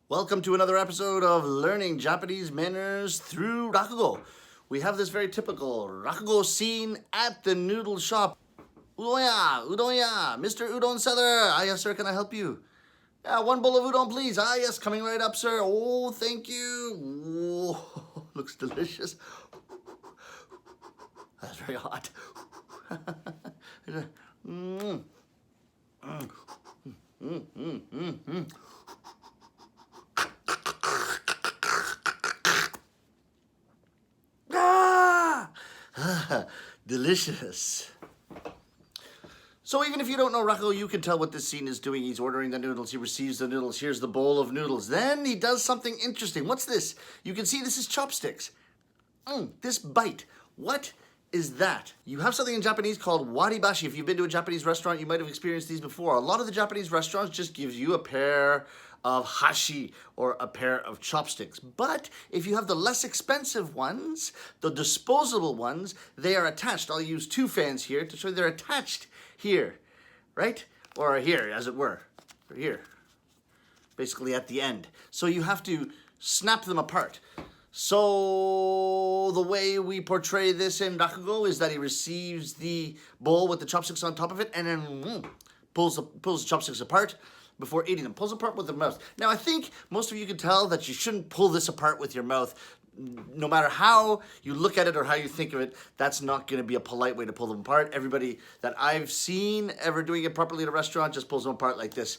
Welcome to another episode of Learning Japanese Manners through RAKUGO. We have this very typical RAKUGO scene at the noodle shop. Udon ya, Mr. Udon seller. Ah, yes, sir, can I help you? Yeah, one bowl of udon, please. Ah, yes, coming right up, sir. Oh, thank you. Whoa, looks delicious. That's very hot. Delicious. So even if you don't know Rakugo, you can tell what this scene is doing. He's ordering the noodles. He receives the noodles. Here's the bowl of noodles. Then he does something interesting. What's this? You can see this is chopsticks. This bite. What is that? You have something in Japanese called waribashi. If you've been to a Japanese restaurant, you might have experienced these before. A lot of the Japanese restaurants just gives you a pair of hashi or a pair of chopsticks. But if you have the less expensive ones, the disposable ones, they are attached. I'll use two fans here to show you they're attached here, right? Or here, as it were, or here, basically at the end. So you have to snap them apart. So the way we portray this in Rakugo is that he receives the bowl with the chopsticks on top of it and then pulls the chopsticks apart before eating them. Pulls apart with the mouth. Now I think most of you can tell that you shouldn't pull this apart with your mouth. No matter how you look at it or how you think of it, that's not going to be a polite way to pull them apart. Everybody that I've seen ever doing it properly at a restaurant just pulls them apart like this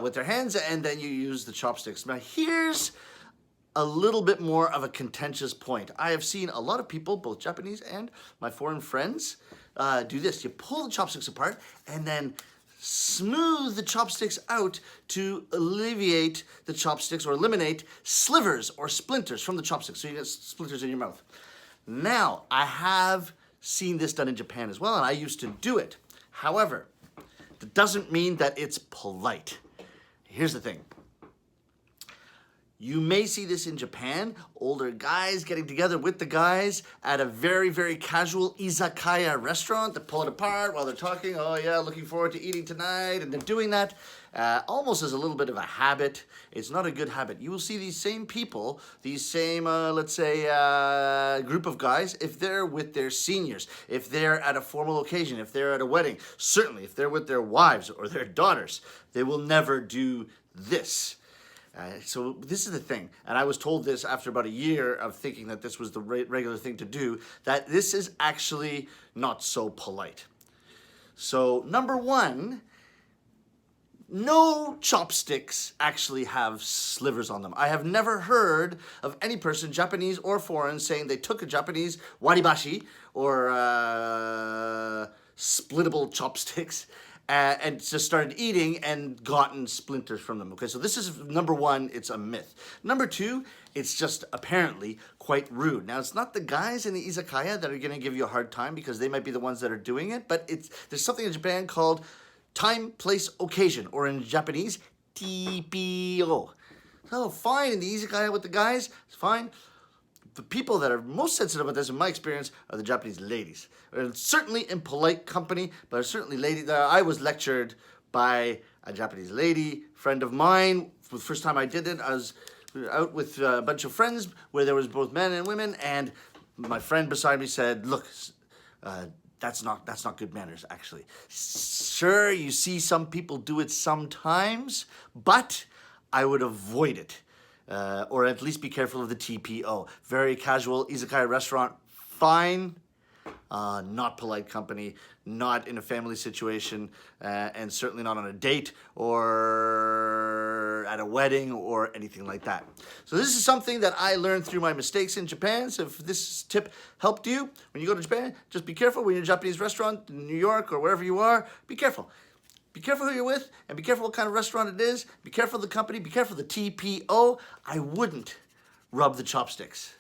with their hands, and then you use the chopsticks. Now here's a little bit more of a contentious point. I have seen a lot of people, both Japanese and my foreign friends, do this. You pull the chopsticks apart and then smooth the chopsticks out to alleviate the chopsticks or eliminate slivers or splinters from the chopsticks, so you get splinters in your mouth. Now, I have seen this done in Japan as well, and I used to do it. However, that doesn't mean that it's polite. Here's the thing. You may see this in Japan, older guys getting together with the guys at a very, very casual izakaya restaurant. They pull it apart while they're talking. Oh yeah, looking forward to eating tonight. And they're doing that almost as a little bit of a habit. It's not a good habit. You will see these same people, these same, let's say, group of guys, if they're with their seniors, if they're at a formal occasion, if they're at a wedding, certainly if they're with their wives or their daughters, they will never do this. So this is the thing, and I was told this after about a year of thinking that this was the regular thing to do, that this is actually not so polite. So number one, no chopsticks actually have slivers on them. I have never heard of any person, Japanese or foreign, saying they took a Japanese waribashi or splittable chopsticks and just started eating and gotten splinters from them. Okay, so this is number one, it's a myth. Number two, it's just apparently quite rude. Now, it's not the guys in the izakaya that are gonna give you a hard time because they might be the ones that are doing it, but there's something in Japan called time, place, occasion, or in Japanese, TPO. So fine, in the izakaya with the guys, it's fine. The people that are most sensitive about this, in my experience, are the Japanese ladies. And certainly in polite company, but certainly ladies. I was lectured by a Japanese lady, friend of mine. For the first time I did it, I was out with a bunch of friends where there was both men and women, and my friend beside me said, look, that's not good manners, actually. Sure, you see some people do it sometimes, but I would avoid it. Or at least be careful of the TPO. Very casual izakaya restaurant, fine. Not polite company, not in a family situation, and certainly not on a date or at a wedding or anything like that. So this is something that I learned through my mistakes in Japan. So if this tip helped you, when you go to Japan, just be careful when you're in a Japanese restaurant in New York or wherever you are, be careful. Be careful who you're with, and be careful what kind of restaurant it is. Be careful of the company, be careful of the TPO. I wouldn't rub the chopsticks.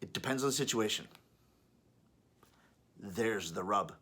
It depends on the situation. There's the rub.